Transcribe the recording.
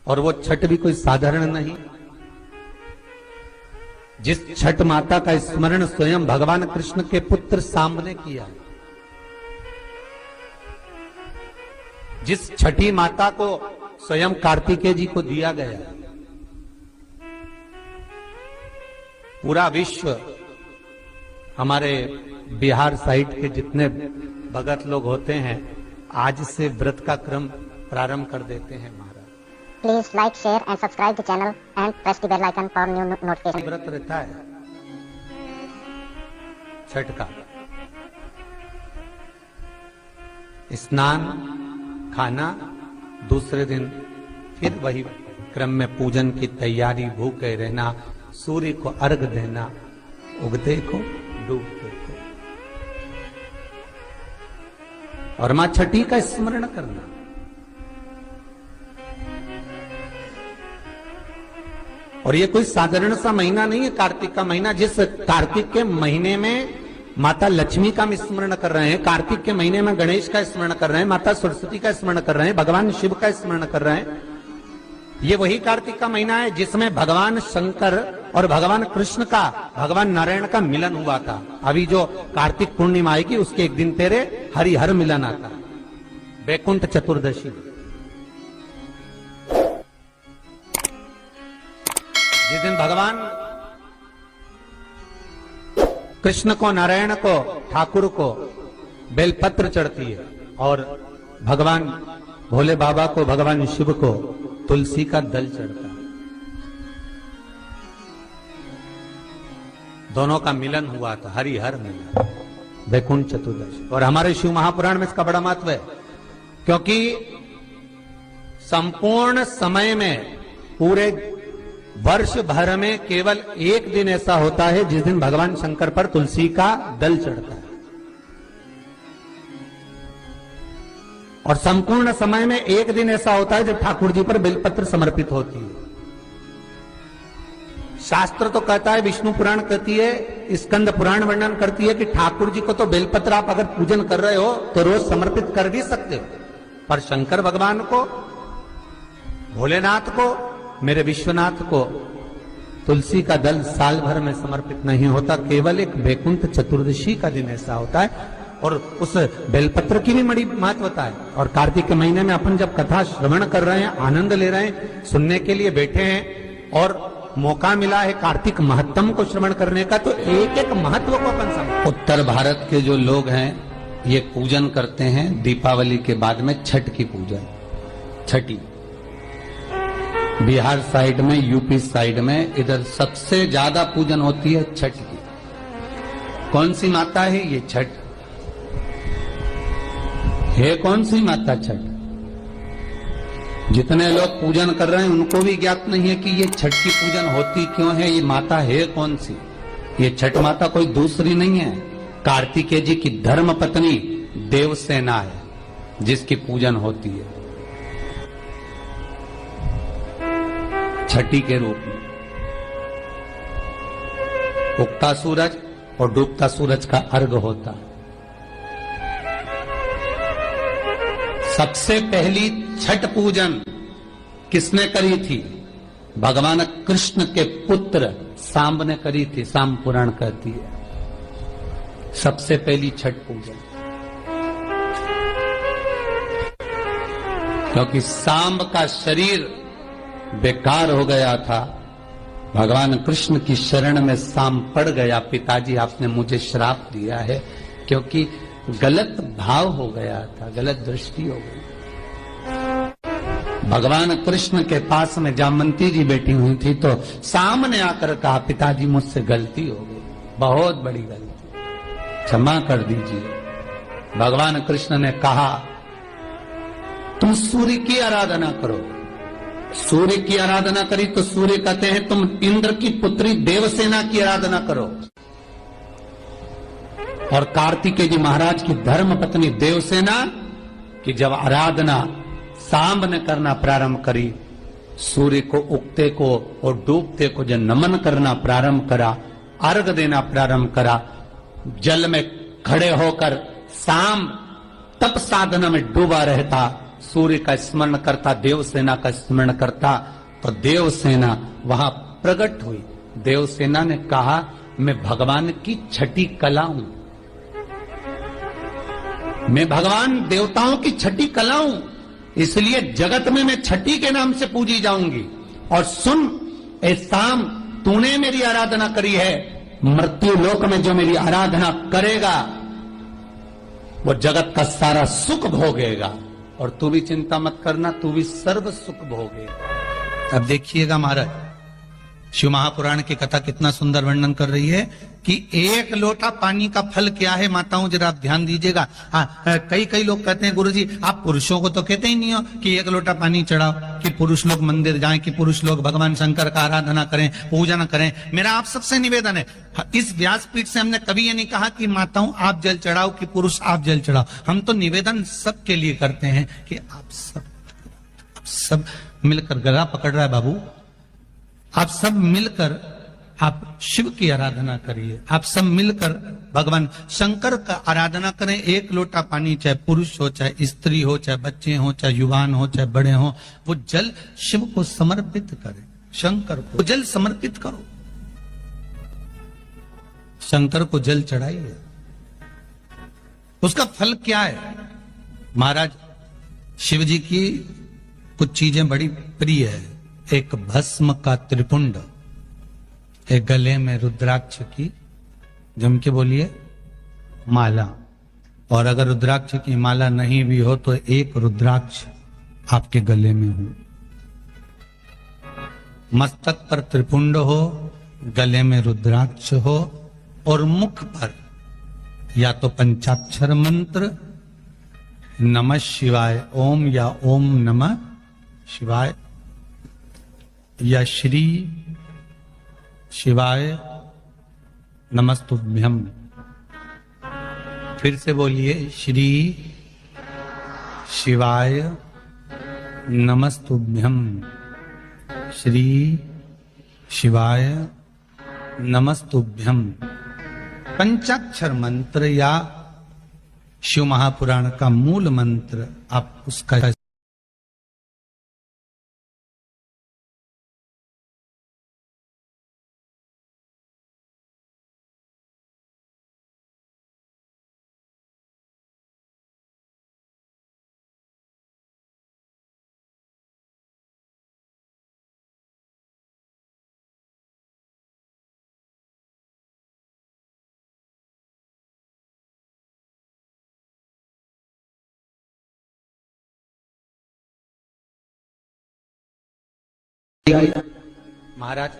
और वो छठ भी कोई साधारण नहीं। जिस छठ माता का स्मरण स्वयं भगवान कृष्ण के पुत्र सांब ने किया, जिस छठी माता को स्वयं कार्तिकेय जी को दिया गया, पूरा विश्व, हमारे बिहार साइड के जितने भगत लोग होते हैं आज से व्रत का क्रम प्रारंभ कर देते हैं महाराज। Please like, share and subscribe the channel and press the bell icon for new notification. व्रत रहता है छठ का, स्नान, खाना, दूसरे दिन फिर वही क्रम में पूजन की तैयारी, भूखे रहना, सूर्य को अर्घ देना, उगते को डूबते को, और मां छठी का स्मरण करना। और ये कोई साधारण सा महीना नहीं है कार्तिक का महीना। जिस कार्तिक के महीने में माता लक्ष्मी का स्मरण कर रहे हैं, कार्तिक के महीने में गणेश का स्मरण कर रहे हैं, माता सरस्वती का स्मरण कर रहे हैं, भगवान शिव का स्मरण कर रहे हैं, ये वही कार्तिक का महीना है जिसमें भगवान शंकर और भगवान कृष्ण का, भगवान नारायण का मिलन हुआ था। अभी जो कार्तिक पूर्णिमा आएगी उसके एक दिन तेरे हरिहर मिलन आता, वैकुंठ चतुर्दशी। जिस दिन भगवान कृष्ण को, नारायण को, ठाकुर को बेलपत्र चढ़ती है और भगवान भोले बाबा को, भगवान शिव को तुलसी का दल चढ़ता है। दोनों का मिलन हुआ था, हरिहर मिलन, वैकुंठ चतुर्दशी। और हमारे शिव महापुराण में इसका बड़ा महत्व है, क्योंकि संपूर्ण समय में, पूरे वर्ष भर में केवल एक दिन ऐसा होता है जिस दिन भगवान शंकर पर तुलसी का दल चढ़ता है, और संपूर्ण समय में एक दिन ऐसा होता है जब ठाकुर जी पर बेलपत्र समर्पित होती है। शास्त्र तो कहता है, विष्णु पुराण कहती है, स्कंद पुराण वर्णन करती है कि ठाकुर जी को तो बेलपत्र आप अगर पूजन कर रहे हो तो रोज समर्पित कर भी सकते हो, पर शंकर भगवान को, भोलेनाथ को, मेरे विश्वनाथ को तुलसी का दल साल भर में समर्पित नहीं होता, केवल एक वैकुंठ चतुर्दशी का दिन ऐसा होता है। और उस बेलपत्र की भी बड़ी महत्वता है। और कार्तिक के महीने में अपन जब कथा श्रवण कर रहे हैं, आनंद ले रहे हैं, सुनने के लिए बैठे हैं और मौका मिला है कार्तिक महत्तम को श्रवण करने का, तो एक एक महत्व को अपन समझ। उत्तर भारत के जो लोग हैं ये पूजन करते हैं दीपावली के बाद में छठ की पूजन, छठी। बिहार साइड में, यूपी साइड में, इधर सबसे ज्यादा पूजन होती है छठ की। कौन सी माता है ये? छठ है। कौन सी माता? छठ। जितने लोग पूजन कर रहे हैं उनको भी ज्ञात नहीं है कि ये छठ की पूजन होती क्यों है, ये माता है कौन सी। ये छठ माता कोई दूसरी नहीं है, कार्तिकेय जी की धर्म पत्नी देवसेना है जिसकी पूजन होती है छठी के रूप में। उगता सूरज और डूबता सूरज का अर्घ होता है। सबसे पहली छठ पूजन किसने करी थी? भगवान कृष्ण के पुत्र सांब ने करी थी। सांब पुराण कहती है सबसे पहली छठ पूजन, क्योंकि सांब का शरीर बेकार हो गया था। भगवान कृष्ण की शरण में सांब पड़ गया। पिताजी आपने मुझे श्राप दिया है, क्योंकि गलत भाव हो गया था, गलत दृष्टि हो गई। भगवान कृष्ण के पास में जामवंती जी बैठी हुई थी तो सामने आकर कहा, पिताजी मुझसे गलती हो गई, बहुत बड़ी गलती, क्षमा कर दीजिए। भगवान कृष्ण ने कहा, तुम सूर्य की आराधना करो। सूर्य की आराधना करी तो सूर्य कहते हैं तुम इंद्र की पुत्री देवसेना की आराधना करो। और कार्तिकेय जी महाराज की धर्म पत्नी देवसेना की जब आराधना सांब ने करना प्रारंभ करी, सूर्य को उगते को और डूबते को जब नमन करना प्रारंभ करा, अर्घ देना प्रारंभ करा, जल में खड़े होकर सांब तप साधना में डूबा रहता सूर्य का स्मरण करता, देवसेना का स्मरण करता, तो देवसेना वहां प्रकट हुई। देवसेना ने कहा मैं भगवान की छठी कला हूं, मैं भगवान देवताओं की छठी कला हूं, इसलिए जगत में मैं छठी के नाम से पूजी जाऊंगी। और सुन ए शाम, तूने मेरी आराधना करी है, मृत्यु लोक में जो मेरी आराधना करेगा वो जगत का सारा सुख भोगेगा, और तू भी चिंता मत करना, तू भी सर्व सुख भोगेगा। अब देखिएगा महाराज, शिव महापुराण की कथा कितना सुंदर वर्णन कर रही है कि एक लोटा पानी का फल क्या है। माताओं जरा आप ध्यान दीजिएगा। कई लोग कहते हैं गुरुजी आप पुरुषों को तो कहते ही नहीं हो कि एक लोटा पानी चढ़ाओ, कि पुरुष लोग मंदिर जाएं, कि पुरुष लोग भगवान शंकर का आराधना करें, पूजन करें। मेरा आप सबसे निवेदन है, इस व्यासपीठ से हमने कभी ये नहीं कहा कि माताओं आप जल चढ़ाओ, कि पुरुष आप जल चढ़ाओ। हम तो निवेदन सबके लिए करते हैं कि आप सब मिलकर, गला पकड़ रहा है बाबू, आप सब मिलकर आप शिव की आराधना करिए, आप सब मिलकर भगवान शंकर का आराधना करें। एक लोटा पानी, चाहे पुरुष हो, चाहे स्त्री हो, चाहे बच्चे हो, चाहे युवान हो, चाहे बड़े हो, वो जल शिव को समर्पित करें, शंकर को जल समर्पित करो, शंकर को जल चढ़ाइए। उसका फल क्या है महाराज? शिव जी की कुछ चीजें बड़ी प्रिय है। एक भस्म का त्रिपुंड, एक गले में रुद्राक्ष की, जम के बोलिए, माला। और अगर रुद्राक्ष की माला नहीं भी हो तो एक रुद्राक्ष आपके गले में हो, मस्तक पर त्रिपुंड हो, गले में रुद्राक्ष हो, और मुख पर या तो पंचाक्षर मंत्र नमः शिवाय ओम, या ओम नमः शिवाय, या श्री शिवाय नमस्तुभ्यम। फिर से बोलिए, श्री शिवाय नमस्तुभ्यम, श्री शिवाय नमस्तुभ्यम। पंचाक्षर मंत्र या शिव महापुराण का मूल मंत्र आप उसका महाराज